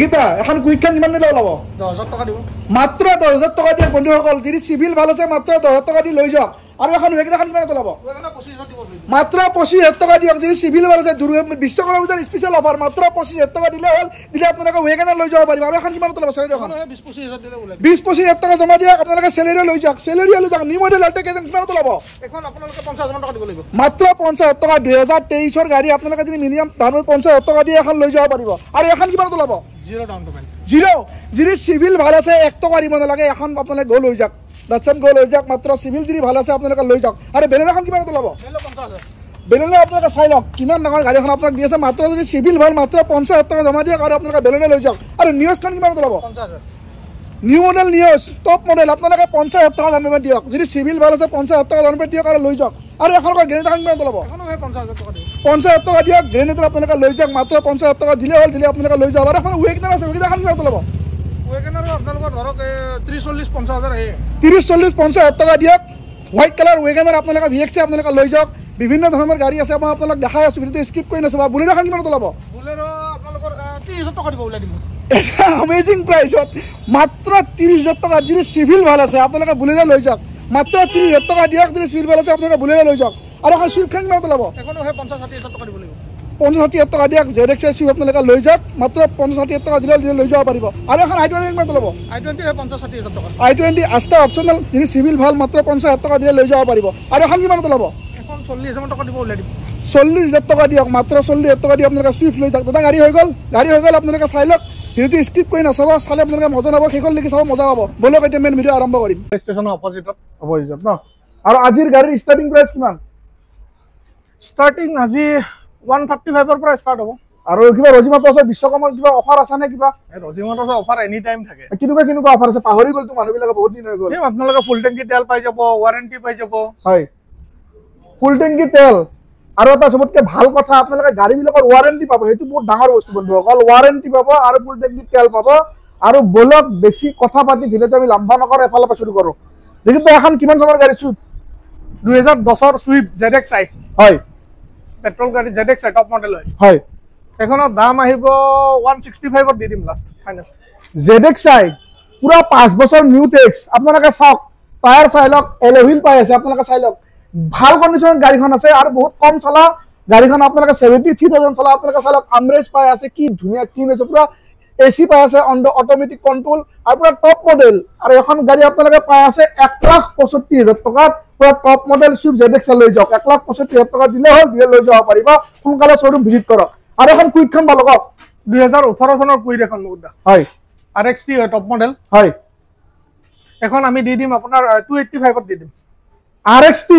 গীতা এখন কুইকখান কিমান দিলে ওলাব 10,000 টকা দিব মাত্ৰ 10,000 টকা দিয়ে বন্ধুসকল যদি সিভিল ভাল আছে মাত্ৰ 10,000 টকা দি লৈ যাওক আৰু এখন ৱেগনাৰখন কিমান ওলাব মাত্ৰ 25,000 টকা দিয়ক যদি সিভিল ভাল আছে বিশ্বকৰ্মা পূজাৰ স্পেশাল অফাৰ মাত্ৰ 25,000 টকা দিলে হ'ল দিলে আপোনালোকে ৱেগনাৰ লৈ যাব পাৰিব আৰু এখন কিমান ওলাব চেলেৰি এখন 20-25,000 দিলে ওলাই 20-25,000 টকা জমা দিয়ক আপোনালোকে চেলেৰি লৈ যাওক চেলেৰি লৈ যাওক নিউ মডেল আল্ট্ৰা কেজন কিমান ওলাব এখন আপোনালোকে 50,000 টকা দিব লাগিব মাত্ৰ 50,000 টকা 2023 ৰ গাড়ী আপোনালোকে যদি মিনিমাম 50,000 টকা দিয়ে এখন লৈ যাব পাৰিব আৰু এখন কিমান ওলাব জিরো ডাউন পেমেন্ট জিরো যদি সিভিল ভাল আছে 1 টকা দিব নালাগে এখন আপোনালোকে গো লৈ যাওক দাচন গো লৈ যাওক মাত্ৰ সিভিল যদি ভাল আছে আপোনালোকে লৈ যাওক আৰু বেলেনখন কিমান ওলাব 50,000 বেলেনে আপোনালোকে চাই লওক কিমান ডাঙৰ গাড়ীখন আপোনাক দি আছে মাত্ৰ যদি সিভিল ভাল মাত্ৰ 50,000 টকা জমা দিয়ক আৰু আপোনালোকে বেলেনে লৈ যাওক আৰু নিউজখন কিমান ওলাব 50,000 new model news top model আপোনালোকে 50,000 টকা ডাউন পেমেন্ট দিয়ক যদি সিভিল ভাল আছে 50,000 টকা ডাউন পেমেন্ট দিয়ক আৰু লৈ যাওক আৰু এখন গ্ৰেনেডখন কিমান ওলাব এখন 50,000 টকা দিব 50,000 টকা দিয়ক গ্ৰেনেডৰ আপোনালোকে লৈ যাওক মাত্ৰ 50,000 টকা দিলে হ'ল দিলে আপোনালোকে লৈ যাওক আৰু এখন ৱেগনাৰ আছে ৱেগনাৰখন কিমান ওলাব ৱেগনাৰ আপোনালোকৰ ধৰক 30-40-50,000 আহে 30-40-50,000 টকা দিয়ক হোৱাইট কালাৰ ৱেগনাৰ আপোনালোকে ভিএক্সি আপোনালোকে লৈ যাওক বিভিন্ন ধৰণৰ গাড়ী আছে মই আপোনালোক দেখাই আছোঁ ভিডিঅ'টো স্কিপ কৰি নাচাবা বুলেৰোখন কিমান ওলাব বুলেৰো আপোনালোকৰ 30,000 টকা দিব ওলাই দিব অমেজিং প্ৰাইচত মাত্ৰ 30,000 টকা যদি সিভিল ভাল আছে আপোনালোকে বুলেৰো লৈ যাওক মাত্ৰ 30,000 টকা দিয়ক যদি সিভিল ভাল আছে আপোনালোকে বুলেৰো লৈ যাওক আৰু এখন সুইফ্টখন কিমান ওলাব এখন 50-60,000 টকা দিব লাগিব 50-60,000 টকা দিয়ক জেডএক্স সুইফ্ট আপোনালোকে লৈ যাওক মাত্ৰ 50-60,000 টকা দিলে লৈ যাব পাৰিব আৰু এখন i20 কিমান ওলাব i20 50-60,000 টকা i20 আস্তা অপচনেল যদি সিভিল ভাল মাত্ৰ 50,000 টকা দিলে লৈ যাব পাৰিব আৰু এখন কিমান ওলাব এখন 40,000 টকা দিব ওলাই দিব 40,000 টকা দিয়ক মাত্ৰ 40,000 টকা দি আপোনালোকে সুইফ্ট লৈ যাওক দাদা গাড়ী হৈ গ'ল আপোনালোকে চাই লওক ভিডিঅ'টো স্কিপ কৰি নাচাব চালে আপোনালোকে মজা নাপাব শেষলৈকে চাব মজা পাব বলক এতিয়া মেইন ভিডিঅ' আৰম্ভ কৰিম ষ্টেচনৰ অপজিটত ন আৰু আজিৰ গাড়ীৰ ষ্টাৰ্টিং প্ৰাইচ কিমান ষ্টাৰ্টিং আজি 135 ৰ পৰা ষ্টাৰ্ট হ'ব আৰু কিবা ৰজিমা প্লাছৰ বিশ্বকৰ্মাৰ কিবা অফাৰ আছে নে কিবা ৰজিমা প্লাছৰ অফাৰ এনি টাইম থাকে কিনুকা অফাৰ আছে পাহৰি গ'ল তো মানুহবিলাকে বহুত দিন হৈ গ'ল আপোনালোকে ফুল টেংকি তেল পাই যাব ৱাৰেণ্টি পাই যাব হয় ফুল টেংকি তেল আৰু এটা সবতকে ভাল কথা আপোনালোকে গাড়ীবিলাকৰ ৱাৰেণ্টি পাব সেইটো বহুত ডাঙৰ বস্তু বন্ধুসকল ৱাৰেণ্টি পাব আৰু ফুল টেংকি তেল পাব আৰু বলক বেছি কথা পাতি ভিডিঅ'টো আমি লম্বা নকৰো এফালৰ পৰা শুৰু কৰো দেখিব এখন কিমান চনৰ গাড়ী সুইফ্ট 2010 ৰ সুইফ্ট ZXi হয় পেট্ৰল গাড়ী ZXi টপ মডেল হয় এখনৰ দাম আহিব 165 ত দি দিম লাষ্ট ফাইনেল ZXi পুৰা 5 বছৰ নিউ টেক্স আপোনালোকে চাওক টায়াৰ চাই লওক এলয় হুইল পাই আছে আপোনালোকে চাই লওক ভাল কন্ডিশনৰ গাড়ীখন আছে আৰু বহুত কম চলা গাড়ীখন আপোনালোকে 73,000 চলা আপোনালোকে চাই লওক আমৰেজ পাই আছে কি ধুনীয়া ক্লিন আছে পুৰা এসি পাই আছে অটোমেটিক কন্ট্ৰোল আৰু পুৰা টপ মডেল আৰু এখন গাড়ী আপোনালোকে পাই আছে 1,65,000 টকাত পুৰা টপ মডেল সুইফ্ট ZXi লৈ যাওক 1,65,000 টকা দিলে হ'ল দিলে লৈ যাব পাৰিবা সোনকালে শ্বৰুম ভিজিট কৰক আৰু এখন কুইকখন ভাল লওক 2018 চনৰ কুইক এখন মুগদা হয় RXT টপ মডেল হয় এখন আমি দি দিম আপোনাৰ 285 ত দি দিম RXT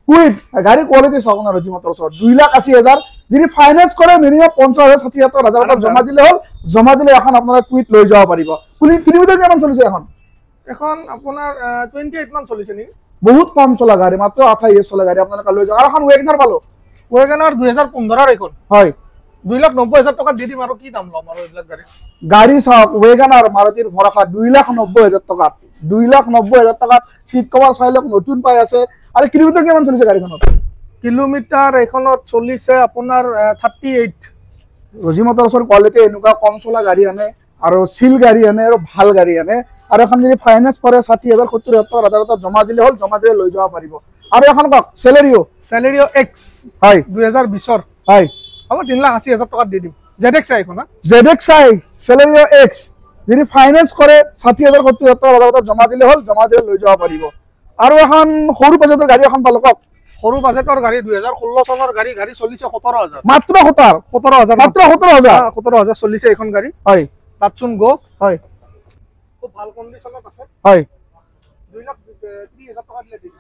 কুইক গাড়ী কোৱালিটি চাওক না ৰজি মটৰ 2,80,000 যদি ফাইনান্স কৰে মিনিমাম 50,000 60,000 টকা জমা দিলে হ'ল জমা দিলে এখন আপোনালোকে কুইক লৈ যাব পাৰিব কিলোমিটাৰ কিমান চলিছে এখন আপোনাৰ 28 মান চলিছে নি বহুত কম চলা গাড়ী মাত্ৰ 28 চলা গাড়ী আপোনালোকে লৈ যাওক আৰু এখন ৱেগনাৰ পালো ৱেগনাৰ 2015 ৰ এখন হয় 2,90,000 টকা দি দিম আৰু কি দাম লম আৰু এইবিলাক গাড়ী চাওক ৱেগনাৰ মাৰুতিৰ ভৰসা 2,90,000 টকা 2,90,000 টকাত সিট কভাৰ চাই লওক নতুন পাই আছে আৰু কিলোমিটাৰ কিমান চলিছে গাড়ীখনত কিলোমিটাৰ এখনত চলিছে আপোনাৰ 38 ৰজি মটৰছৰ কোৱালিটি এনেকুৱা কম চলা গাড়ী আনে আৰু সিল গাড়ী আনে আৰু ভাল গাড়ী আনে আৰু এখন যদি ফাইনান্স কৰে 60,000 70,000 টকা জমা দিলে হ'ল জমা দিলে লৈ যাব পাৰিব আৰু এখন কক চেলেৰিও X হয় 2020 ৰ হয় হ'ব 3,80,000 টকা দি দিম ZXi এখন ZXi চেলেৰিও X যদি ফাইনান্স কৰে 60,000 70,000 টকা জমা দিলে হ'ল জমা দিলে লৈ যাব পাৰিব আৰু এখন সৰু বাজেটৰ গাড়ী এখন পালো কক সৰু বাজেটৰ গাড়ী 2016 চনৰ গাড়ী চলিছে 17,000 মাত্ৰ 17,000 মাত্ৰ 17,000 চলিছে এখন গাড়ী হয় তাতচোন গো হয় খুব ভাল কন্ডিশনত আছে হয় 2,30,000 টকা দিলে দিম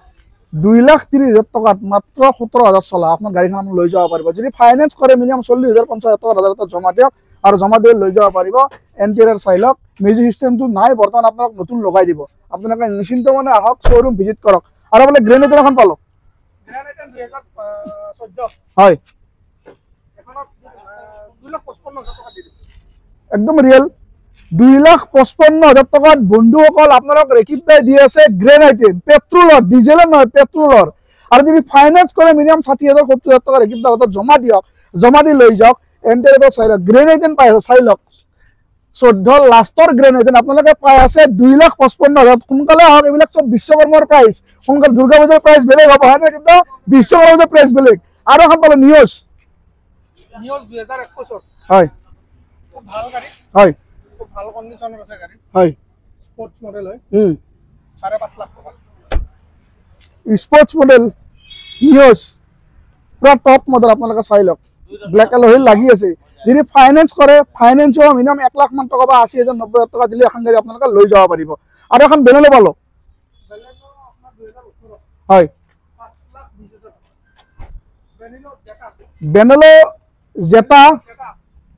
2,30,000 টকাত মাত্ৰ 17,000 চলা আপোনাৰ গাড়ীখন লৈ যাব পাৰিব যদি ফাইনান্স কৰে মিনিমাম 40,000 50,000 টকা জমা দিয়ক আৰু জমা দিলে লৈ যাব পাৰিব এন্টিৰিয়ৰ চাই লওক মিউজিক সিস্টেমটো নাই বৰ্তমান আপোনাক নতুন লগাই দিব আপোনালোকে নিশ্চিন্ত মানে আহক শ্বৰুম ভিজিট কৰক আৰু বোলে গ্ৰেনেডৰ এখন পালো গ্ৰেনেডৰ 2014 হয় এখনত 2,55,000 টকা দি দিম একদম ৰিয়েল 2,55,000 টকাত বন্ধুসকল আপোনালোক ৰেকিপ দাই দি আছে গ্ৰেনাইট পেট্ৰলৰ ডিজেলৰ নহয় পেট্ৰলৰ আৰু যদি ফাইনান্স কৰে মিনিমাম 60,000 70,000 টকা ৰেকিপ দাই জমা দিয়ক জমা দি লৈ যাওক এন্টাৰটো চাই লওক গ্ৰেনাইটেন পাই আছে চাই লওক 14 লাষ্টৰ গ্ৰেণ্ড এজন আপোনালোকে পাই আছে 2,55,000 সোনকালে আহক এইবিলাক চব বিশ্বকৰ্মাৰ প্ৰাইচ সোনকালে দুৰ্গা পূজাৰ প্ৰাইচ বেলেগ হ'ব হয় না কিন্তু বিশ্বকৰ্মাৰ পূজাৰ প্ৰাইচ বেলেগ আৰু এখন পালো নিউজ 2021 হয় খুব ভাল গাড়ী হয় খুব ভাল কন্ডিশনৰ আছে গাড়ী হয় স্পোর্টস মডেল হয় 5.5 লাখ টাকা স্পোর্টস মডেল নিউজ পুরা টপ মডেল আপোনালোকে চাই লওক ব্ল্যাক এলহিল লাগি আছে যদি ফাইনেন্স কৰে ফাইনেন্সও মিনিমাম 1 লাখ মান টকা বা 80,000 90,000 টকা দিলে এখন গাড়ী আপোনালোকে লৈ যাব পাৰিব আৰু এখন বেলেলো পালো বেলেনো আপোনাৰ 2018 হয় 5,20,000 বেলেনো বেনেলো জেটা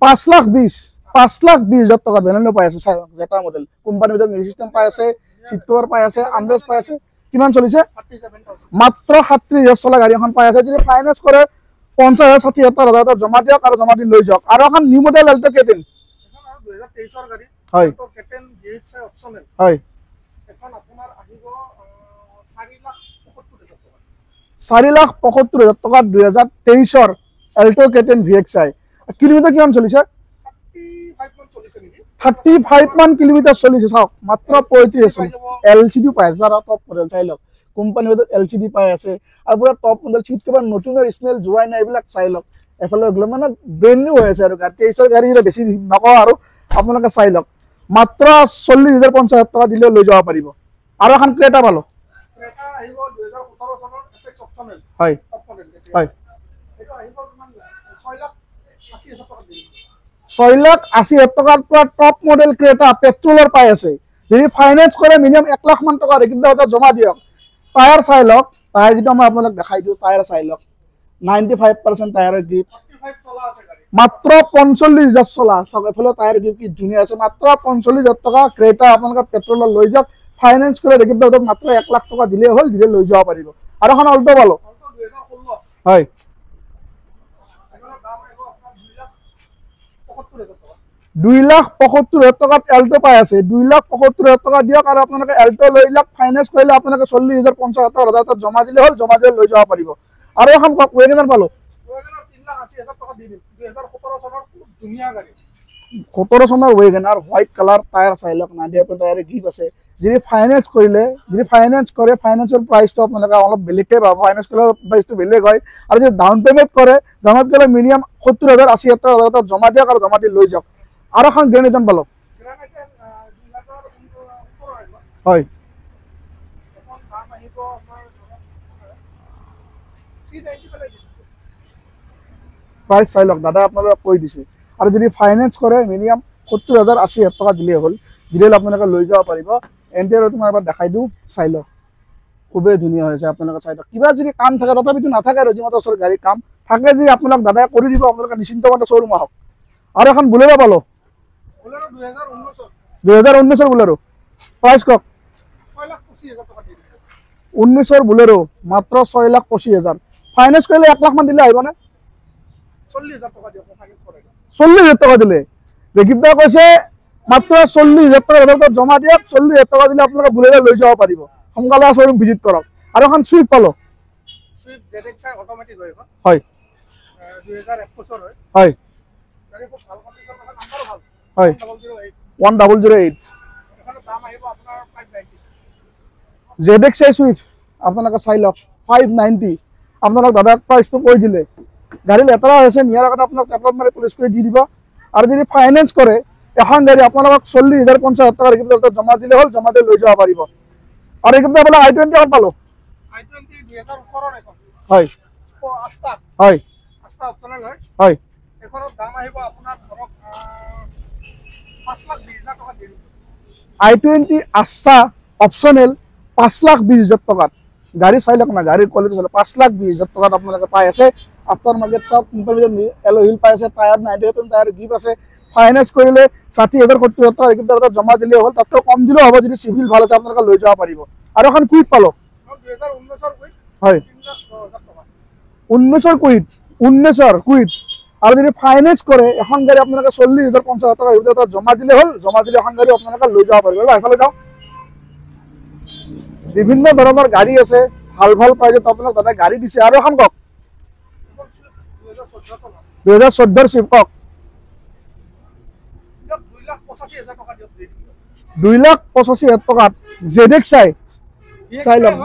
5,20,000 টকা বেনেলো পাই আছে চাই জেটা মডেল কোম্পানীৰ ভিতৰত মিউজিক সিস্টেম পাই আছে সিট কভাৰ পাই আছে আমব্ৰেজ পাই আছে কিমান চলিছে 37,000 মাত্ৰ 37,000 চলা গাড়ী এখন পাই আছে যদি ফাইনেন্স কৰে 50,000 60,000 জমা দিয়ক আৰু জমা দি লৈ যাওক আৰু এখন নিউ মডেল এল্টো কেটেন এখন আৰু 2023 ৰ গাড়ী হয় তো কেটেন GX অপচনেল হয় এখন আপোনাৰ আহিব 4,75,000 টকা 2023 ৰ এল্টো কেটেন VXI কিলোমিটাৰ কিমান চলিছে 35 মান চলিছে নেকি 35 মান কিলোমিটাৰ চলিছে চাওক মাত্ৰ 35 LCD পাই আছে আৰু টপ মডেল চাই লওক কোম্পানীৰ ভিতৰত LCD পাই আছে আৰু পুৰা টপ মডেল সিট কভাৰ নতুনৰ স্মেল জোৱাই নাই এইবিলাক চাই লওক এফালে গলে মানে ব্ৰেণ্ড নিউ হৈ আছে আৰু গাড়ী 23 ৰ গাড়ী এটা বেছি নকওঁ আৰু আপোনালোকে চাই লওক মাত্ৰ 40,050 টকা দিলে লৈ যাব পাৰিব আৰু এখন ক্ৰেটা পালো ক্ৰেটা আহিব 2017 চনৰ SX অপচনেল হয় টপ মডেল হয় এটা আহিব কিমান 6,80,000 টকা দিলে 6,80,000 টকাৰ পৰা টপ মডেল ক্ৰেটা পেট্ৰলৰ পাই আছে যদি ফাইনেন্স কৰে মিনিমাম 1 লাখ মান টকা কিন্তু এটা জমা দিয়ক টায়াৰ চাই লওক টায়াৰ যেটা মই আপোনালোক দেখাই দিও টায়াৰ চাই লওক 95% টায়াৰৰ গ্ৰিপ 45 চলা আছে গাড়ী মাত্ৰ 45,000 চলা সব এফালে টায়াৰ গ্ৰিপ কি ধুনীয়া আছে মাত্ৰ 45,000 টকা ক্ৰেটা আপোনালোকে পেট্ৰলৰ লৈ যাওক ফাইনেন্স কৰে দেখিব মাত্ৰ 1 লাখ টকা দিলে হ'ল দিলে লৈ যাব পাৰিব আৰু এখন অল্টো পালো 2016 হয় এখনৰ দাম আহিব আপোনাৰ 2,75,000 টকা 2,75,000 টকাত এল্টো পাই আছে 2,75,000 টকা দিয়ক আৰু আপোনালোকে এল্টো লৈ লওক ফাইনেন্স কৰিলে আপোনালোকে 40,000 টকা জমা দিলে হ'ল জমা দিলে লৈ যাব পাৰিব আৰু এখন ৱেগনাৰ পালো ৱেগনাৰ 3,80,000 টকা দি দিম 2017 চনৰ খুব ধুনীয়া গাড়ী 17 চনৰ ৱেগনাৰ হোৱাইট কালাৰ টায়াৰ চাই লওক 90% টায়াৰ গ্ৰিপ আছে যদি ফাইনেন্স কৰিলে যদি ফাইনেন্স কৰে ফাইনেন্সৰ প্ৰাইচটো আপোনালোকে অলপ বেলেগকৈ পাব ফাইনেন্স কৰিলে প্ৰাইচটো বেলেগ হয় আৰু যদি ডাউন পেমেণ্ট কৰে জমা কৰিলে মিনিমাম 70,000 80,000 টকা জমা দিয়ক আৰু জমা দি লৈ যাওক আৰু এখন গ্ৰেণ্ড এজন পালো গ্ৰেনাইটেন 2018 আহিব হয় এখন দাম আহিব আপোনাৰ 390 পেলাই দিম প্ৰাইচ চাই লওক দাদা আপোনালোকে কৈ দিছে আৰু যদি ফাইনেন্স কৰে মিনিমাম 70,000 80,000 টকা দিলে হ'ল দিলে আপোনালোকে লৈ যাব পাৰিব এণ্টায়াৰ তোমাৰ এবাৰ দেখাই দিওঁ চাই লওক খুবেই ধুনীয়া হৈছে আপোনালোকে চাই লওক কিবা যদি কাম থাকে তথাপিতো নাথাকে ৰজিমাতৰ ওচৰত গাড়ীৰ কাম থাকে যে আপোনালোক দাদাই কৰি দিব আপোনালোকে নিশ্চিন্ত মতে শ্ব'ৰুম আহক আৰু এখন বুলেৰো পালো বুলেৰো 2019 2019 বুলেৰো প্ৰাইচ কওক 6,25,000 টকা দি দিম 19 বুলেৰো মাত্ৰ 6,25,000 ফাইনেন্স কৰিলে 1 লাখ মান দিলে আহিবনে 40,000 টকা দিয়ক ফাইনেন্স কৰে 40,000 টকা দিলে ৰেকিবদা কৈছে মাত্ৰ 40,000 টকা জমা দিয়ক 40,000 টকা দিলে আপোনালোকে বুলেৰো লৈ যাব পাৰিব সোনকালে শ্ব'ৰুম ভিজিট কৰক আৰু এখন সুইফ্ট পালো সুইফ্ট ZXi অটোমেটিক হয় এখন হয় 2021 হয় হয় গাড়ী খুব ভাল কন্ডিশন আছে নাম্বাৰো ভাল হয় 1008 1008 এখনৰ দাম আহিব আপোনাৰ 590 ZXi সুইফ্ট আপোনালোকে চাই লওক 590 আপোনালোক দাদাক প্ৰাইচটো কৈ দিলে গাড়ী লেতেৰা হৈছে নিয়াৰ আগতে আপোনাক টেপলত মাৰি পুলিচ কৰি দি দিব আৰু যদি ফাইনেন্স কৰে এখন গাড়ী আপোনালোকক 40,50,000 টকা ৰেকিবদা জমা দিলে হ'ল জমা দি লৈ যাব পাৰিব আৰু ৰেকিবদা বোলে i20 এখন পালো i20 2018 এখন হয় আস্তা হয় আস্তা অপচনেল হয় হয় এখনৰ দাম আহিব আপোনাৰ ধৰক 5,20,000 টকা দি দিম i20 আস্তা অপচনেল 5,20,000 টকাত গাড়ী চাই লওক না গাড়ীৰ কোৱালিটি চাই 5,20,000 টকাত আপোনালোকে পাই আছে আফটাৰ মাৰ্কেট চাওক কোম্পানীৰ এলহিল পাই আছে টায়াৰ 90% টায়াৰ গ্ৰিপ আছে ফাইনেন্স কৰিলে 60,000 70,000 টকা ৰেকিবদা জমা দিলে হ'ল তাতকৈ কম দিলেও হ'ব যদি চিভিল ভাল আছে আপোনালোকে লৈ যাব পাৰিব আৰু এখন কুইক পালো 2019 কুইক হয় 3,10,000 টকা 19 কুইক আৰু যদি ফাইনেন্স কৰে এখন গাড়ী আপোনালোকে 40,50,000 টকা ৰেকিবদা জমা দিলে হ'ল জমা দিলে এখন গাড়ী আপোনালোকে লৈ যাব পাৰিব এইফালে যাওক বিভিন্ন ধৰণৰ গাড়ী আছে ভাল ভাল প্ৰাইজত আপোনালোক দাদা গাড়ী দিছে আৰু এখন কওক 2014 চুইফ্ট কওক 2,50,000 2,85,000 টকা দিয়ক 2,85,000 টকাত জেডেক্স চাই লওক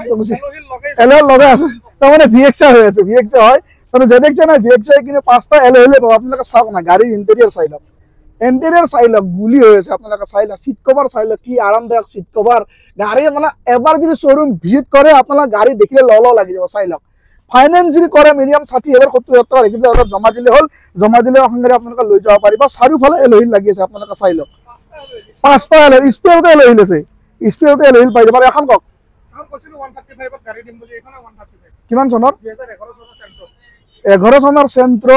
এল'ৰ লগে আছে তাৰমানে ভিএক্সআই হৈ আছে ভিএক্সআই হয় তাৰমানে জেডেক্স নাই ভিএক্সআই কিন্তু 5টা এল'হিলে পাব আপোনালোকে চাওক না গাড়ীৰ ইণ্টেৰিয়ৰ চাই লওক গুলি হৈ আছে আপোনালোকে চাই লওক চিট কভাৰ চাই লওক কি আৰামদায়ক চিট কভাৰ গাড়ী মানে এবাৰ যদি শ্ব'ৰুম ভিজিট কৰে আপোনালোকে গাড়ী দেখিলে ল লাগি যাব চাই লওক ফাইনেন্স যদি কৰে মিনিমাম 60,000 70,000 টকা ৰেকিব জমা দিলে হ'ল জমা দিলে অসংখ্য আপোনালোকে লৈ যাব পাৰিব চাৰিওফালে এল'হিল লাগি আছে আপোনালোকে চাই লওক 5টা এল'হিল স্পেয়াৰতে এল'হিল আছে স্পেয়াৰতে এল'হিল পাই যাব আৰু এখন কওক কিমান চনত 11 চনৰ চেণ্ট্ৰ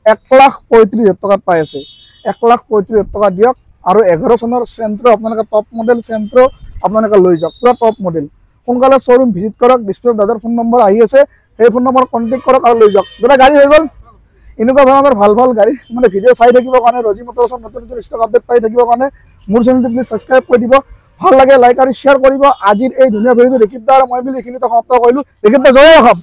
1,35,000 টকাত পাই আছে 1,35,000 টকা দিয়ক আৰু 11 চনৰ চেণ্ট্ৰ আপোনালোকে টপ মডেল চেণ্ট্ৰ আপোনালোকে লৈ যাওক পুৰা টপ মডেল সোনকালে শ্ব'ৰুম ভিজিট কৰক ডিছপ্লেত দাদাৰ ফোন নম্বৰ আহি আছে সেই ফোন নম্বৰ কণ্টেক্ট কৰক আৰু লৈ যাওক দাদা গাড়ী হৈ গ'ল এনেকুৱা ধৰণৰ ভাল ভাল গাড়ী মানে ভিডিঅ' চাই থাকিবৰ কাৰণে ৰজি মটৰ্ছৰ নতুন নতুন ষ্টক আপডেট পাই থাকিবৰ কাৰণে মোৰ চেনেলটো প্লিজ ছাবস্ক্ৰাইব কৰি দিব ভাল লাগে লাইক আৰু শ্বেয়াৰ কৰিব আজিৰ এই ধুনীয়া ভিডিঅ'টো ৰেকিব দা আৰু মই মিলি এইখিনিতে সমাপ্ত কৰিলোঁ ৰেকিব দা জয় অসম